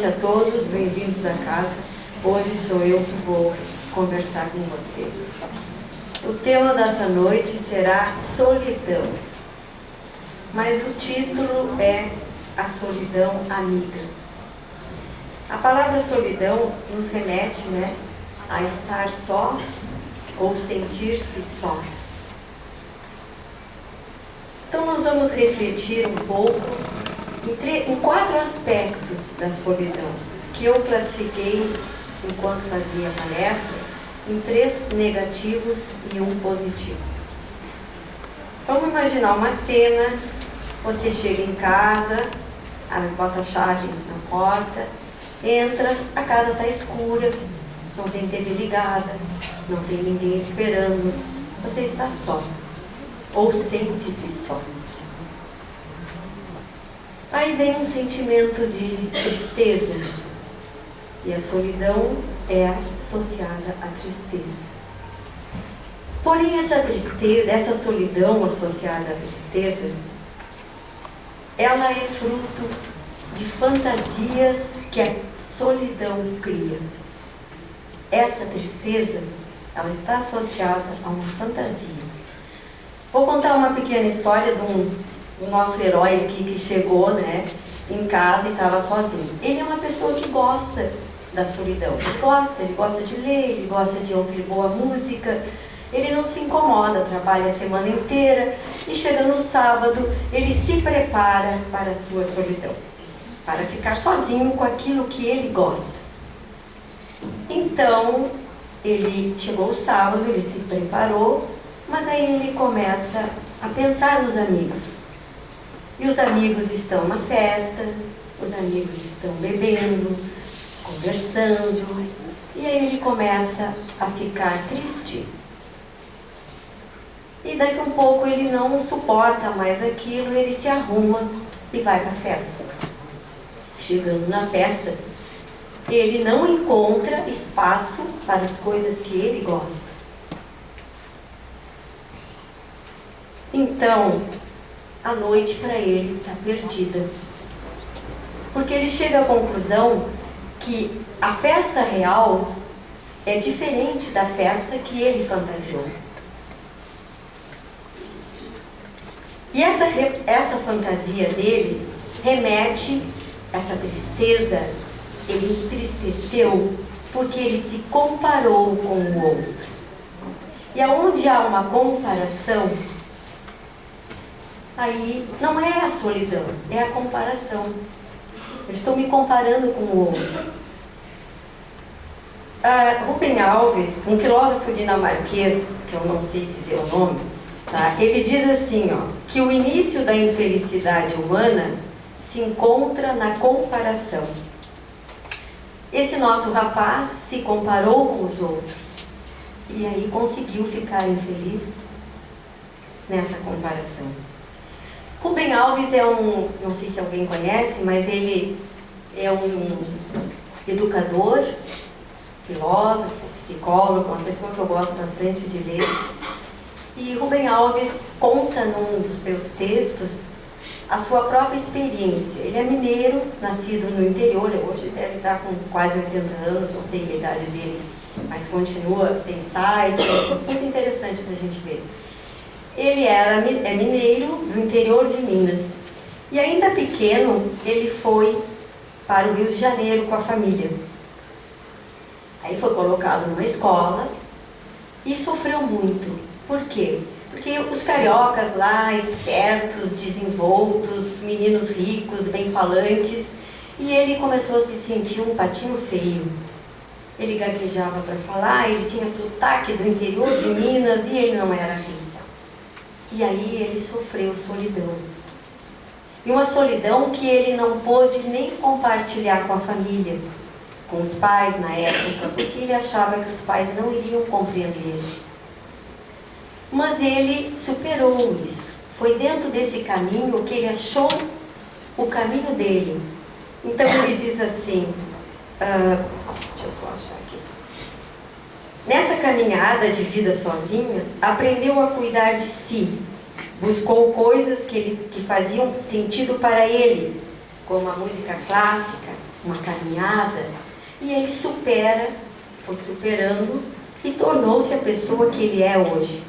A todos, bem-vindos a casa. Hoje sou eu que vou conversar com vocês. O tema dessa noite será solidão, mas o título é A Solidão Amiga. A palavra solidão nos remete, a estar só ou sentir-se só. Então nós vamos refletir um pouco em 4 aspectos da solidão, que eu classifiquei, enquanto fazia a palestra, em 3 negativos e 1 positivo. Vamos imaginar uma cena: você chega em casa, bota a chave na porta, entra, a casa está escura, não tem TV ligada, não tem ninguém esperando, você está só, ou sente-se só. Aí vem um sentimento de tristeza, e a solidão é associada à tristeza. Porém, essa tristeza, essa solidão associada à tristeza, ela é fruto de fantasias que a solidão cria. Essa tristeza, ela está associada a uma fantasia. Vou contar uma pequena história do nosso herói aqui que chegou, em casa e estava sozinho. Ele é uma pessoa que gosta da solidão. Ele gosta de ler, ele gosta de ouvir boa música. Ele não se incomoda, trabalha a semana inteira e chega no sábado, ele se prepara para a sua solidão, para ficar sozinho com aquilo que ele gosta. Então, ele chegou o sábado, ele se preparou, mas aí ele começa a pensar nos amigos. E os amigos estão na festa, os amigos estão bebendo, conversando, e aí ele começa a ficar triste. E daqui a um pouco ele não suporta mais aquilo, ele se arruma e vai para a festa. Chegando na festa, ele não encontra espaço para as coisas que ele gosta. Então, a noite para ele está perdida. Porque ele chega à conclusão que a festa real é diferente da festa que ele fantasiou. E essa fantasia dele remete, essa tristeza, ele entristeceu porque ele se comparou com o outro. E aonde há uma comparação, aí não é a solidão, é a comparação. Eu estou me comparando com o outro. Rubem Alves, um filósofo dinamarquês, que eu não sei dizer o nome, ele diz assim, que o início da infelicidade humana se encontra na comparação. Esse nosso rapaz se comparou com os outros e aí conseguiu ficar infeliz nessa comparação. Rubem Alves é não sei se alguém conhece, mas ele é um educador, filósofo, psicólogo, uma pessoa que eu gosto bastante de ler. E Rubem Alves conta num dos seus textos a sua própria experiência. Ele é mineiro, nascido no interior, hoje deve estar com quase 80 anos, não sei a idade dele, mas continua, tem site, é muito interessante para a gente ver. Ele é mineiro do interior de Minas. E ainda pequeno, ele foi para o Rio de Janeiro com a família. Aí foi colocado numa escola e sofreu muito. Por quê? Porque os cariocas lá, espertos, desenvoltos, meninos ricos, bem-falantes, e ele começou a se sentir um patinho feio. Ele gaguejava para falar, ele tinha sotaque do interior de Minas e ele não era rico. E aí ele sofreu solidão. E uma solidão que ele não pôde nem compartilhar com a família, com os pais na época, porque ele achava que os pais não iriam compreender. Mas ele superou isso. Foi dentro desse caminho que ele achou o caminho dele. Então ele diz assim, deixa eu só achar aqui. Nessa caminhada de vida sozinha, aprendeu a cuidar de si. Buscou coisas que faziam sentido para ele, como a música clássica, uma caminhada, e ele foi superando e tornou-se a pessoa que ele é hoje.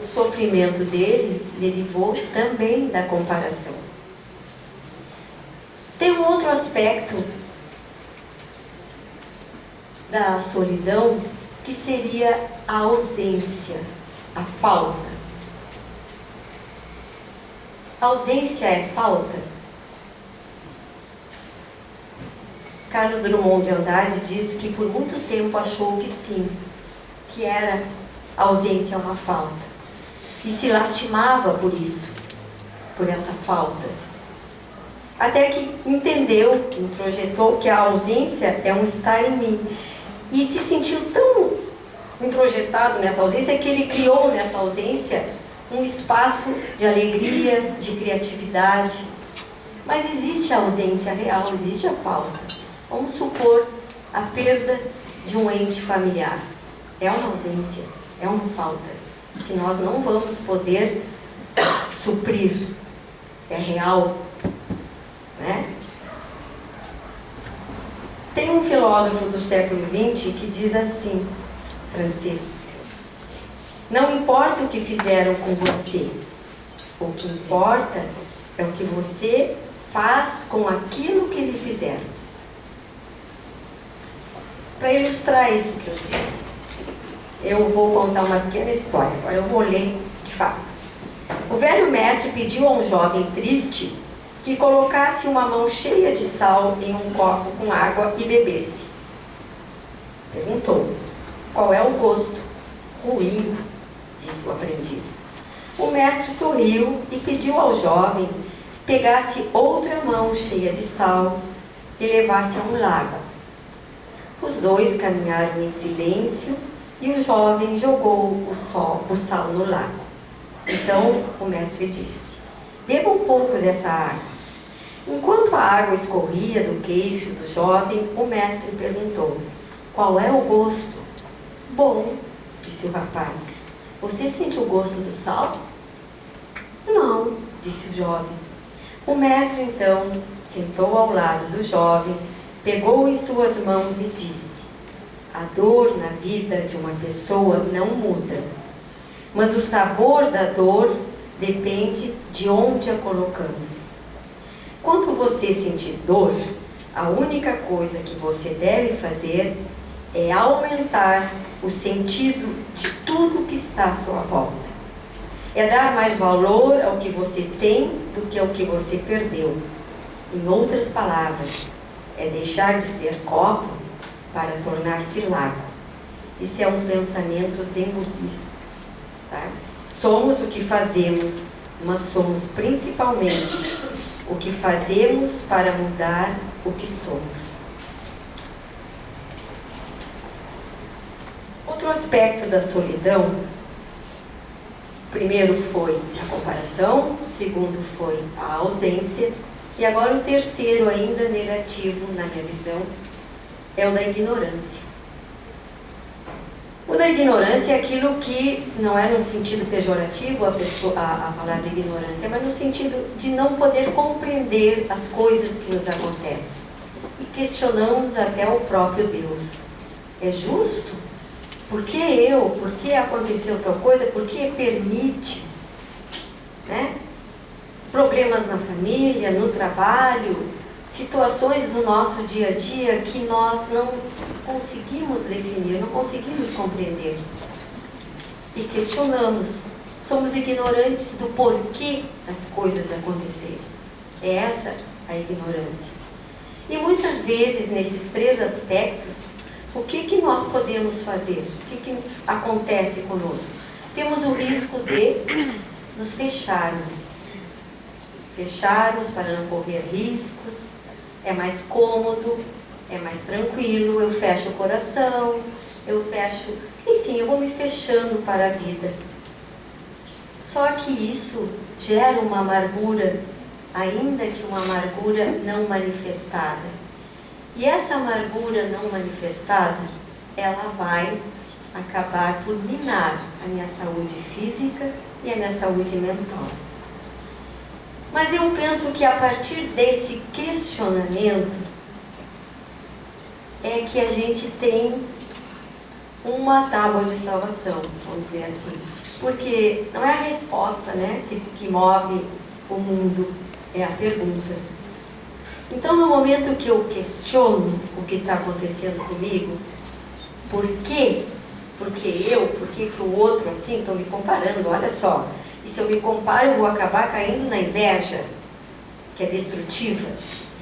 O sofrimento dele derivou também da comparação. Tem um outro aspecto da solidão, que seria a ausência, a falta. A ausência é falta? Carlos Drummond de Andrade diz que por muito tempo achou que sim, que era a ausência uma falta. E se lastimava por isso, por essa falta. Até que entendeu, introjetou que a ausência é um estar em mim. E se sentiu tão introjetado nessa ausência que ele criou nessa ausência um espaço de alegria, de criatividade. Mas existe a ausência real, existe a falta. Vamos supor a perda de um ente familiar. É uma ausência, é uma falta, que nós não vamos poder suprir. É real, né? Tem um filósofo do século XX que diz assim, francês: não importa o que fizeram com você, o que importa é o que você faz com aquilo que lhe fizeram. Para ilustrar isso que eu disse, eu vou contar uma pequena história, agora eu vou ler de fato. O velho mestre pediu a um jovem triste que colocasse uma mão cheia de sal em um copo com água e bebesse. Perguntou: qual é o gosto? Ruim, disse o aprendiz. O mestre sorriu e pediu ao jovem que pegasse outra mão cheia de sal e levasse a um lago. Os dois caminharam em silêncio e o jovem jogou o sal no lago. Então o mestre disse: beba um pouco dessa água. Enquanto a água escorria do queixo do jovem, o mestre perguntou: qual é o gosto? Bom, disse o rapaz. Você sente o gosto do sal? Não, disse o jovem. O mestre então sentou ao lado do jovem, pegou em suas mãos e disse: a dor na vida de uma pessoa não muda, mas o sabor da dor depende de onde a colocamos. Quando você sentir dor, a única coisa que você deve fazer é aumentar o sentido de tudo que está à sua volta. É dar mais valor ao que você tem do que ao que você perdeu. Em outras palavras, é deixar de ser copo para tornar-se lago. Isso é um pensamento zen budista. Tá? Somos o que fazemos, mas somos principalmente o que fazemos para mudar o que somos. Outro aspecto da solidão, primeiro foi a comparação, o segundo foi a ausência, e agora o terceiro, ainda negativo na minha visão, é o da ignorância. O da ignorância é aquilo que não é no sentido pejorativo a palavra ignorância, mas no sentido de não poder compreender as coisas que nos acontecem. E questionamos até o próprio Deus. É justo? Por que eu? Por que aconteceu tal coisa? Por que permite? Né? Problemas na família, no trabalho, situações do nosso dia a dia que nós não conseguimos definir, não conseguimos compreender. E questionamos. Somos ignorantes do porquê as coisas acontecerem. É essa a ignorância. E muitas vezes, nesses três aspectos, o que nós podemos fazer? O que acontece conosco? Temos o risco de nos fecharmos. Fecharmos para não correr riscos. É mais cômodo, é mais tranquilo, eu fecho o coração, eu fecho... Enfim, eu vou me fechando para a vida. Só que isso gera uma amargura, ainda que uma amargura não manifestada. E essa amargura não manifestada, ela vai acabar por minar a minha saúde física e a minha saúde mental. Mas eu penso que a partir desse questionamento é que a gente tem uma tábua de salvação, vamos dizer assim. Porque não é a resposta, né, que move o mundo, é a pergunta. Então, no momento que eu questiono o que está acontecendo comigo, por quê? Porque eu, por que o outro assim, estou me comparando, olha só. E se eu me comparo, eu vou acabar caindo na inveja, que é destrutiva.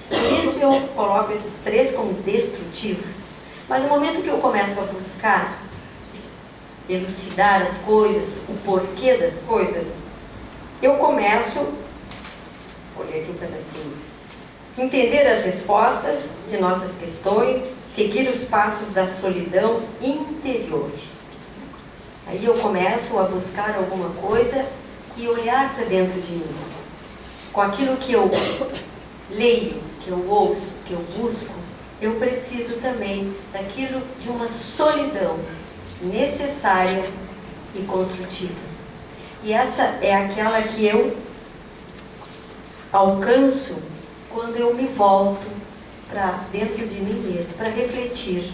Por isso eu coloco esses três como destrutivos. Mas no momento que eu começo a buscar elucidar as coisas, o porquê das coisas, eu começo, olha aqui um pedacinho, entender as respostas de nossas questões, seguir os passos da solidão interior. Aí eu começo a buscar alguma coisa e olhar para dentro de mim. Com aquilo que eu leio, que eu ouço, que eu busco, eu preciso também daquilo de uma solidão necessária e construtiva. E essa é aquela que eu alcanço quando eu me volto para dentro de mim mesmo, para refletir.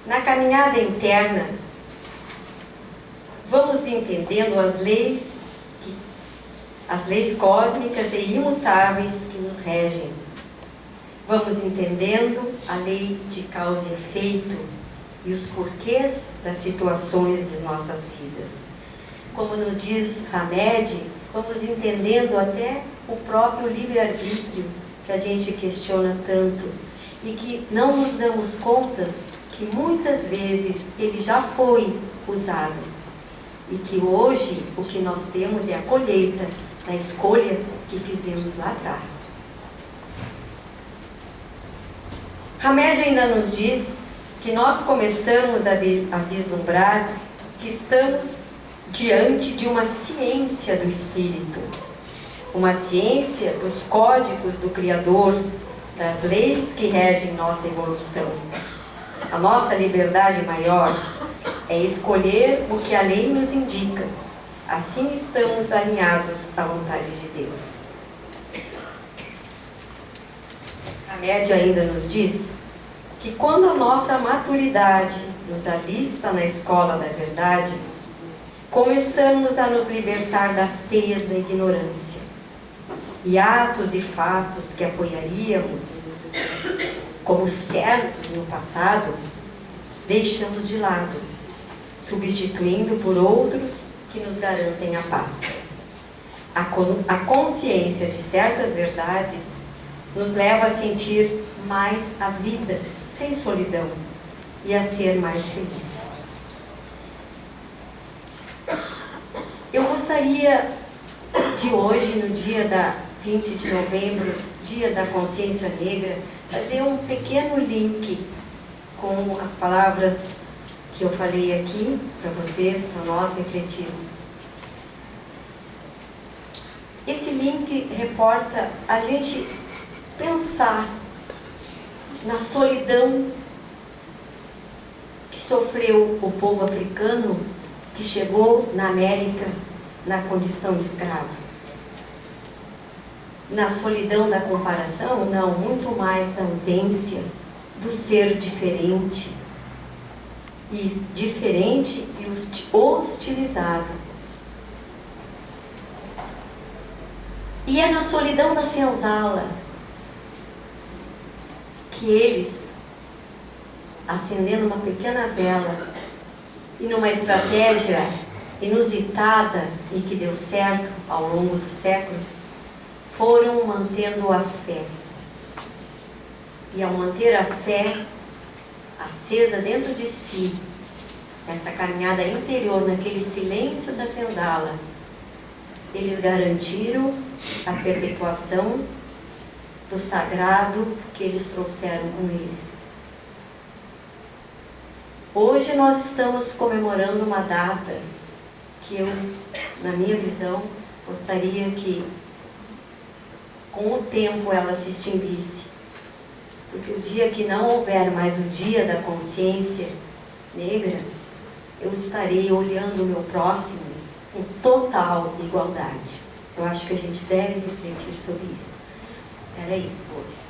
Na caminhada interna, vamos entendendo as leis cósmicas e imutáveis que nos regem. Vamos entendendo a lei de causa e efeito e os porquês das situações de nossas vidas. Como nos diz Hamed, vamos entendendo até o próprio livre-arbítrio que a gente questiona tanto e que não nos damos conta que muitas vezes ele já foi usado e que hoje o que nós temos é a colheita da escolha que fizemos lá atrás. Hamed ainda nos diz que nós começamos a vislumbrar que estamos diante de uma ciência do Espírito, uma ciência dos códigos do Criador, das leis que regem nossa evolução. A nossa liberdade maior é escolher o que a lei nos indica. Assim estamos alinhados à vontade de Deus. Hamed ainda nos diz que quando a nossa maturidade nos alista na escola da verdade, começamos a nos libertar das teias da ignorância. E atos e fatos que apoiaríamos como certos no passado, deixamos de lado, substituindo por outros que nos garantem a paz. A consciência de certas verdades nos leva a sentir mais a vida sem solidão e a ser mais feliz. Eu gostaria de hoje, no dia da 20 de novembro, dia da consciência negra, fazer um pequeno link com as palavras que eu falei aqui para vocês, para nós refletirmos. Esse link reporta a gente pensar na solidão que sofreu o povo africano que chegou na América na condição de escravo. Na solidão da comparação, não, muito mais na ausência do ser diferente e hostilizado. E é na solidão da senzala que eles, acendendo uma pequena vela e numa estratégia inusitada e que deu certo ao longo dos séculos, foram mantendo a fé. E ao manter a fé acesa dentro de si, essa caminhada interior, naquele silêncio da senzala, eles garantiram a perpetuação do sagrado que eles trouxeram com eles. Hoje nós estamos comemorando uma data que eu, na minha visão, gostaria que com o tempo ela se extinguisse. Porque o dia que não houver mais o dia da consciência negra, eu estarei olhando o meu próximo com total igualdade. Eu acho que a gente deve refletir sobre isso. Era isso hoje.